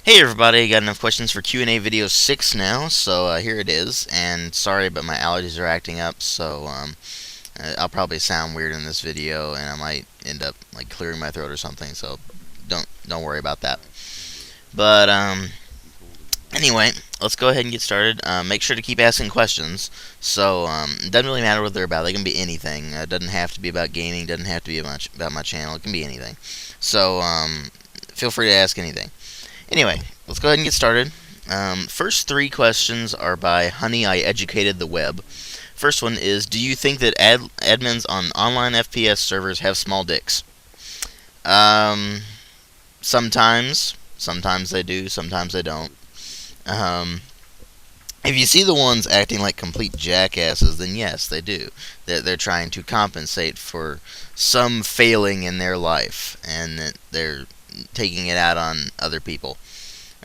Hey everybody, got enough questions for Q&A video 6 now, so here it is. And sorry, but my allergies are acting up, so I'll probably sound weird in this video, and I might end up like clearing my throat or something. So don't worry about that. But anyway, let's go ahead and get started. Make sure to keep asking questions. So it doesn't really matter what they're about. They can be anything. It doesn't have to be about gaming. Doesn't have to be about my channel. It can be anything. So feel free to ask anything. Anyway, let's go ahead and get started. First 3 questions are by HoneyIEducatedTheWeb. First one is, do you think that admins on online FPS servers have small dicks? Sometimes. Sometimes they do, sometimes they don't. If you see the ones acting like complete jackasses, then yes, they do. They're trying to compensate for some failing in their life, and that they're taking it out on other people.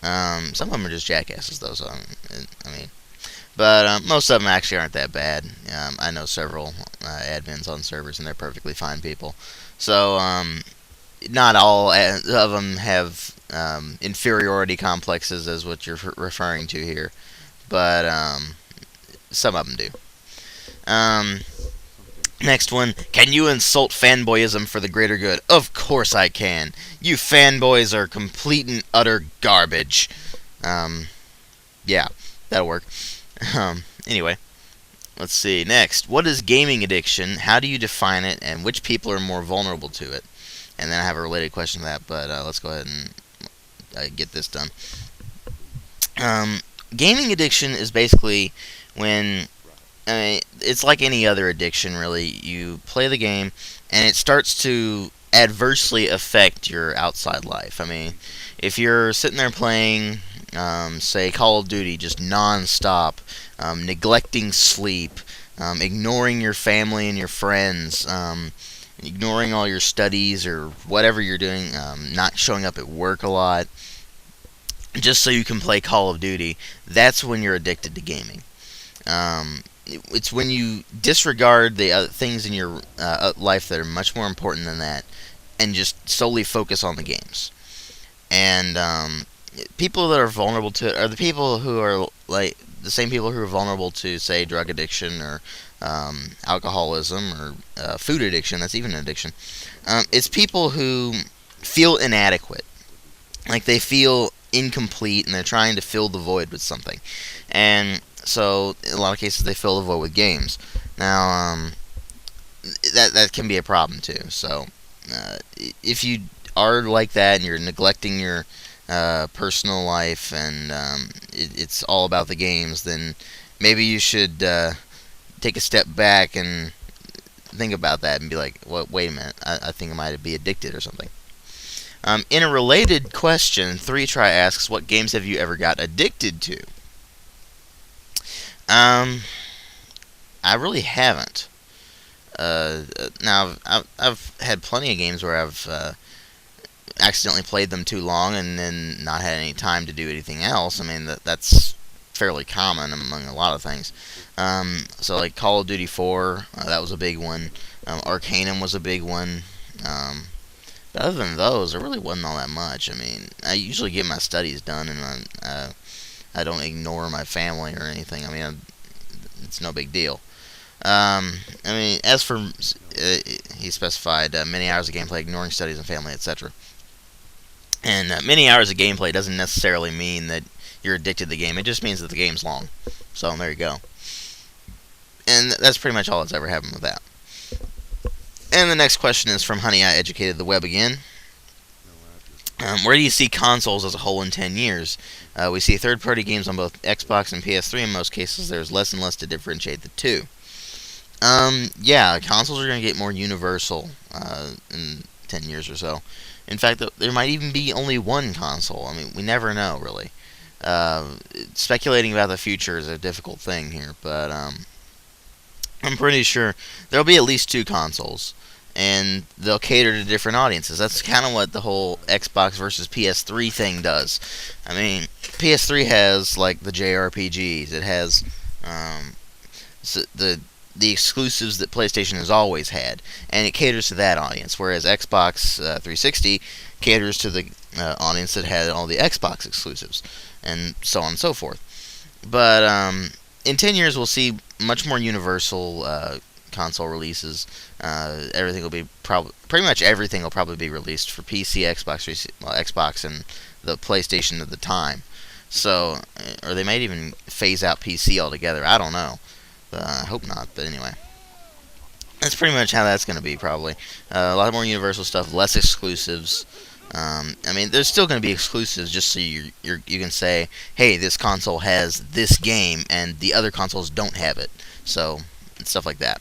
Some of them are just jackasses, though. So but most of them actually aren't that bad. I know several admins on servers, and they're perfectly fine people. So not all of them have inferiority complexes, as what you're referring to here, but some of them do. Next one, can you insult fanboyism for the greater good? Of course I can. You fanboys are complete and utter garbage. Yeah, that'll work. Anyway, let's see. Next, what is gaming addiction? How do you define it, and which people are more vulnerable to it? And then I have a related question to that, but let's go ahead and get this done. Gaming addiction is basically when... it's like any other addiction, really. You play the game, and it starts to adversely affect your outside life. I mean, if you're sitting there playing, say, Call of Duty, just non-stop, neglecting sleep, ignoring your family and your friends, ignoring all your studies or whatever you're doing, not showing up at work a lot, just so you can play Call of Duty, that's when you're addicted to gaming. It's when you disregard the other things in your life that are much more important than that, and just solely focus on the games. And people that are vulnerable to it are the people who are like the same people who are vulnerable to, say, drug addiction or alcoholism or food addiction. That's even an addiction. It's people who feel inadequate, like they feel incomplete, and they're trying to fill the void with something. And so, in a lot of cases, they fill the void with games. Now, that can be a problem, too. So, if you are like that, and you're neglecting your personal life, and it's all about the games, then maybe you should take a step back and think about that, and be like, well, wait a minute, I think I might be addicted or something. In a related question, 3Try asks, what games have you ever got addicted to? I really haven't. Now, I've had plenty of games where I've accidentally played them too long and then not had any time to do anything else. I mean, that's fairly common among a lot of things. So, like Call of Duty 4, that was a big one. Arcanum was a big one. But other than those, there really wasn't all that much. I mean, I usually get my studies done, and I don't ignore my family or anything. I mean, it's no big deal. I mean, as for, he specified many hours of gameplay, ignoring studies and family, etc. And many hours of gameplay doesn't necessarily mean that you're addicted to the game. It just means that the game's long. So, there you go. And that's pretty much all that's ever happened with that. And the next question is from HoneyIEducatedTheWeb again. Where do you see consoles as a whole in 10 years? We see third-party games on both Xbox and PS3. In most cases, there's less and less to differentiate the two. Yeah, consoles are going to get more universal in 10 years or so. In fact, there might even be only one console. I mean, we never know, really. Speculating about the future is a difficult thing here, but I'm pretty sure there'll be at least 2 consoles. And they'll cater to different audiences. That's kind of what the whole Xbox versus PS3 thing does. I mean, PS3 has, like, the JRPGs. It has the the exclusives that PlayStation has always had, and it caters to that audience. Whereas Xbox 360 caters to the audience that had all the Xbox exclusives, and so on and so forth. But in 10 years, we'll see much more universal console releases. Everything will be pretty much everything will probably be released for PC, Xbox, and the PlayStation at the time. So, or they might even phase out PC altogether. I don't know. I hope not. But anyway, that's pretty much how that's going to be. Probably a lot more universal stuff, less exclusives. I mean, there's still going to be exclusives, just so you can say, hey, this console has this game, and the other consoles don't have it. So, stuff like that.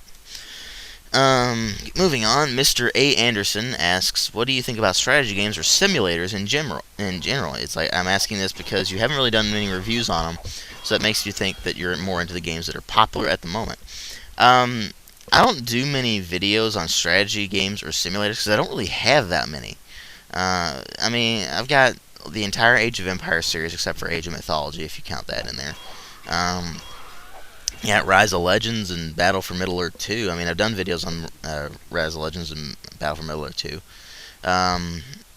Moving on, MisterAAnderson asks, what do you think about strategy games or simulators in general? It's like, I'm asking this because you haven't really done many reviews on them, so that makes you think that you're more into the games that are popular at the moment. I don't do many videos on strategy games or simulators because I don't really have that many. I mean, I've got the entire Age of Empires series except for Age of Mythology, if you count that in there. Yeah, Rise of Legends and Battle for Middle-earth 2. I mean, I've done videos on Rise of Legends and Battle for Middle-earth 2.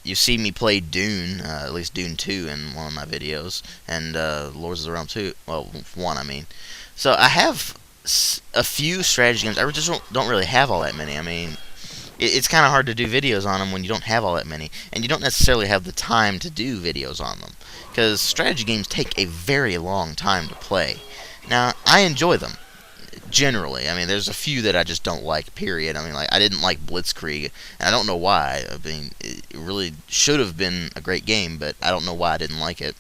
You see me play Dune, at least Dune 2 in one of my videos, and Lords of the Realm 2. Well, one, I mean. So I have a few strategy games. I just don't really have all that many. I mean, it's kind of hard to do videos on them when you don't have all that many, and you don't necessarily have the time to do videos on them, because strategy games take a very long time to play. Now, I enjoy them, generally. I mean, there's a few that I just don't like, period. I mean, like, I didn't like Blitzkrieg, and I don't know why. I mean, it really should have been a great game, but I don't know why I didn't like it.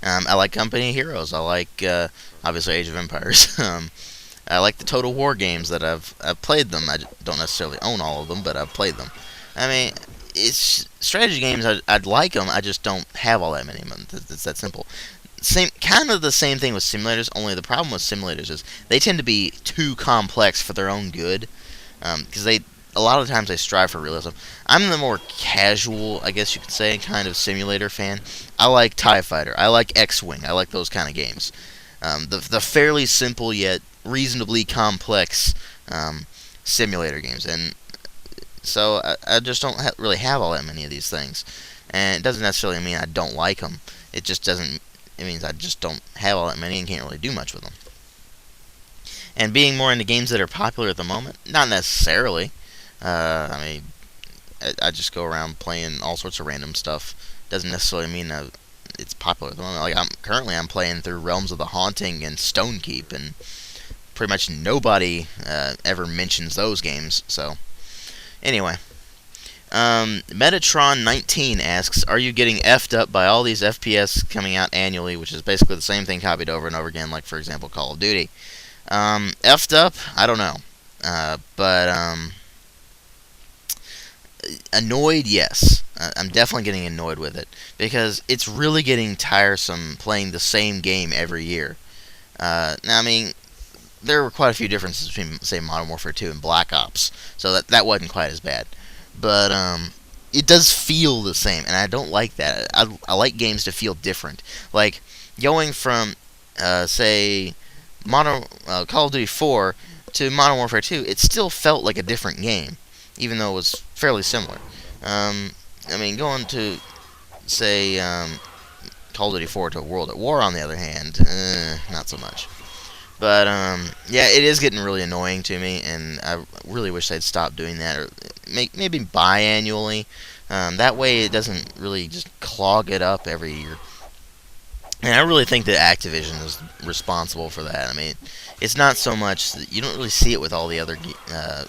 I like Company of Heroes. I like, obviously, Age of Empires. I like the Total War games that I've played them. I don't necessarily own all of them, but I've played them. I mean, it's strategy games. I'd like them. I just don't have all that many of them. It's that simple. Kind of the same thing with simulators, only the problem with simulators is they tend to be too complex for their own good, because a lot of times they strive for realism. I'm the more casual, I guess you could say, kind of simulator fan. I like TIE Fighter, I like X-Wing, I like those kind of games. The fairly simple yet reasonably complex simulator games, and so I just don't really have all that many of these things, and it doesn't necessarily mean I don't like them. It just doesn't. It means I just don't have all that many and can't really do much with them. And being more into games that are popular at the moment, not necessarily. I mean, I just go around playing all sorts of random stuff. Doesn't necessarily mean that it's popular at the moment. Like I'm playing through Realms of the Haunting and Stonekeep, and pretty much nobody ever mentions those games. So, anyway. Metatron19 asks, are you getting effed up by all these FPS coming out annually, which is basically the same thing copied over and over again, like, for example, Call of Duty? Effed up? I don't know. But annoyed, yes. I'm definitely getting annoyed with it, because it's really getting tiresome playing the same game every year. Now, I mean, there were quite a few differences between, say, Modern Warfare 2 and Black Ops, so that wasn't quite as bad. But it does feel the same, and I don't like that. I like games to feel different. Like, going from, say, Call of Duty 4 to Modern Warfare 2, it still felt like a different game, even though it was fairly similar. I mean, going to, say, Call of Duty 4 to World at War, on the other hand, not so much. But, yeah, it is getting really annoying to me, and I really wish they'd stop doing that, or maybe biannually. That way it doesn't really just clog it up every year. And I really think that Activision is responsible for that. I mean, it's not so much that you don't really see it with all the other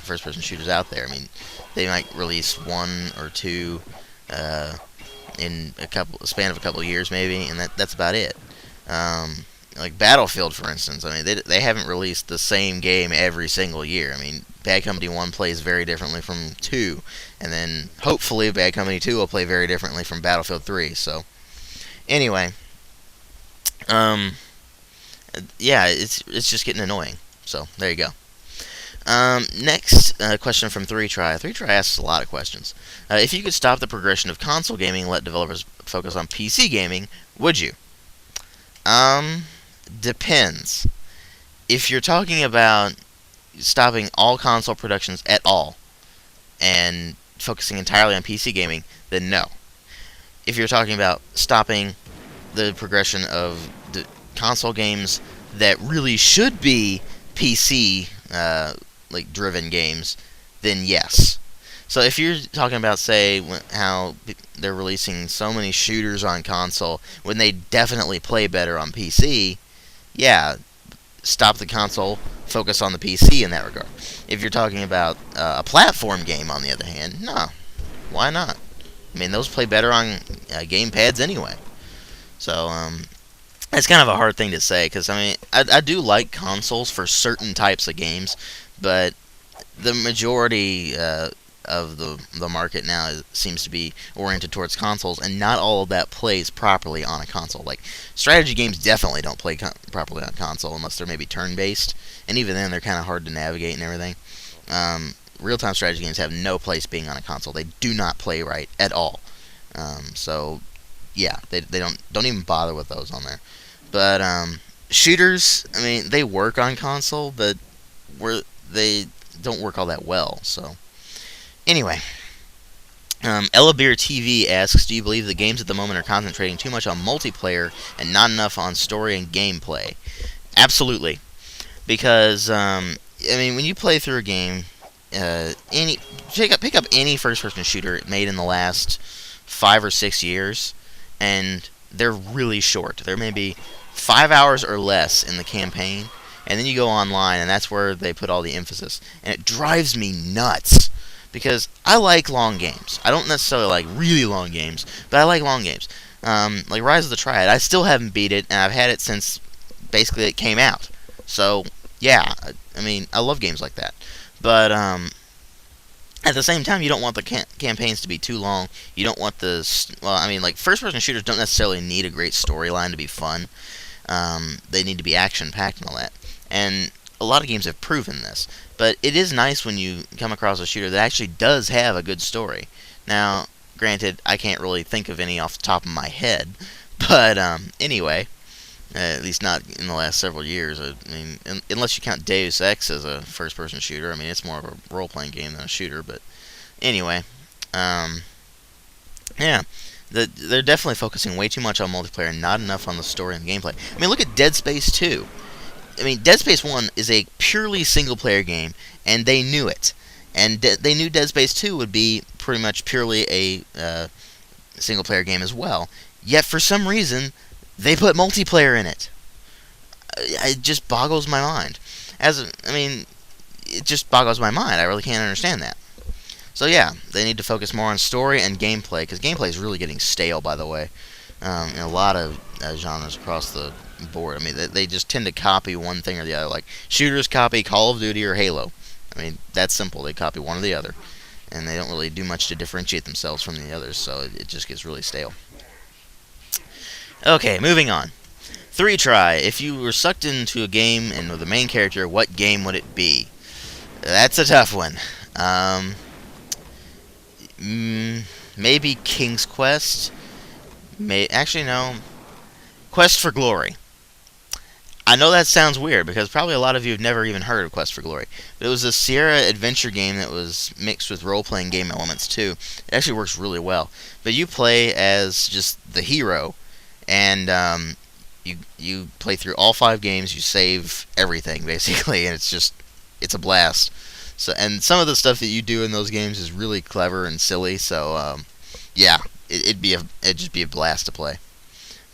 first-person shooters out there. I mean, they might release one or two in a span of a couple of years, maybe, and that's about it. Like Battlefield, for instance, I mean, they haven't released the same game every single year. I mean, Bad Company 1 plays very differently from 2, and then hopefully Bad Company 2 will play very differently from Battlefield 3. So, anyway, yeah, it's just getting annoying. So, there you go. Next question from 3Try. 3Try asks a lot of questions. If you could stop the progression of console gaming and let developers focus on PC gaming, would you? Depends. if you're talking about stopping all console productions at all and focusing entirely on PC gaming, then no. If you're talking about stopping the progression of the console games that really should be PC like driven games, then yes. So if you're talking about, say, how they're releasing so many shooters on console when they definitely play better on PC, yeah, stop the console, focus on the PC in that regard. If you're talking about a platform game, on the other hand, no, why not? I mean, those play better on game pads anyway. So it's kind of a hard thing to say, because I mean, I do like consoles for certain types of games, but the majority of the market now seems to be oriented towards consoles, and not all of that plays properly on a console. Like, strategy games definitely don't play properly on console unless they're maybe turn-based, and even then they're kind of hard to navigate and everything. Real-time strategy games have no place being on a console. They do not play right at all. So yeah, they don't even bother with those on there. But shooters, I mean, they work on console, but they don't work all that well. So anyway, Ella Beer TV asks, do you believe the games at the moment are concentrating too much on multiplayer and not enough on story and gameplay? Absolutely, because I mean, when you play through a game, pick up any first-person shooter made in the last 5 or 6 years, and they're really short. They're maybe 5 hours or less in the campaign, and then you go online, and that's where they put all the emphasis. And it drives me nuts, because I like long games. I don't necessarily like really long games, but I like long games. Like Rise of the Triad, I still haven't beat it, and I've had it since basically it came out. So, yeah, I mean, I love games like that. But at the same time, you don't want the campaigns to be too long. You don't want well, I mean, like, first-person shooters don't necessarily need a great storyline to be fun. They need to be action-packed and all that. And a lot of games have proven this. But it is nice when you come across a shooter that actually does have a good story. Now, granted, I can't really think of any off the top of my head. But anyway, at least not in the last several years. I mean, unless you count Deus Ex as a first-person shooter. I mean, it's more of a role-playing game than a shooter. But anyway, yeah, they're definitely focusing way too much on multiplayer and not enough on the story and the gameplay. I mean, look at Dead Space 2. I mean, Dead Space 1 is a purely single-player game, and they knew it. And they knew Dead Space 2 would be pretty much purely a single-player game as well. Yet, for some reason, they put multiplayer in it. It just boggles my mind. I mean, it just boggles my mind. I really can't understand that. So yeah, they need to focus more on story and gameplay, because gameplay is really getting stale, by the way, in a lot of genres across the board. I mean, they just tend to copy one thing or the other. Like, shooters copy Call of Duty or Halo. I mean, that's simple. They copy one or the other, and they don't really do much to differentiate themselves from the others, so it just gets really stale. Okay, moving on. 3-try. If you were sucked into a game and were the main character, what game would it be? That's a tough one. Maybe King's Quest. Actually, no. Quest for Glory. I know that sounds weird, because probably a lot of you have never even heard of Quest for Glory. But it was a Sierra adventure game that was mixed with role-playing game elements, too. It actually works really well. But you play as just the hero, and you play through all 5 games, you save everything, basically, and it's a blast. So, and some of the stuff that you do in those games is really clever and silly, so, yeah, it'd just be a blast to play.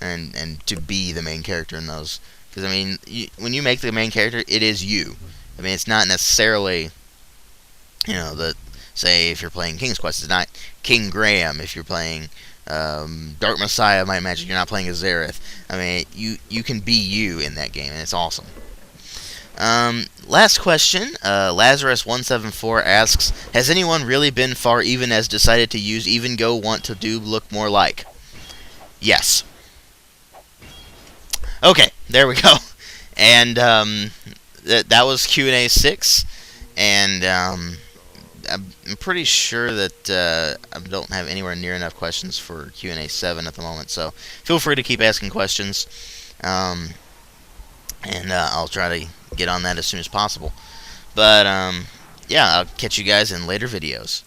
And to be the main character in those. Because, I mean, when you make the main character, it is you. I mean, it's not necessarily, say, if you're playing King's Quest, it's not King Graham. If you're playing Dark Messiah, I might imagine you're not playing as Zareth. I mean, you can be you in that game, and it's awesome. Last question. Lazarus174 asks, has anyone really been far even as decided to use even go want to do look more like? Yes. Okay, there we go. And that was Q&A 6, and I'm pretty sure that I don't have anywhere near enough questions for Q&A 7 at the moment, so feel free to keep asking questions, and I'll try to get on that as soon as possible. But yeah, I'll catch you guys in later videos.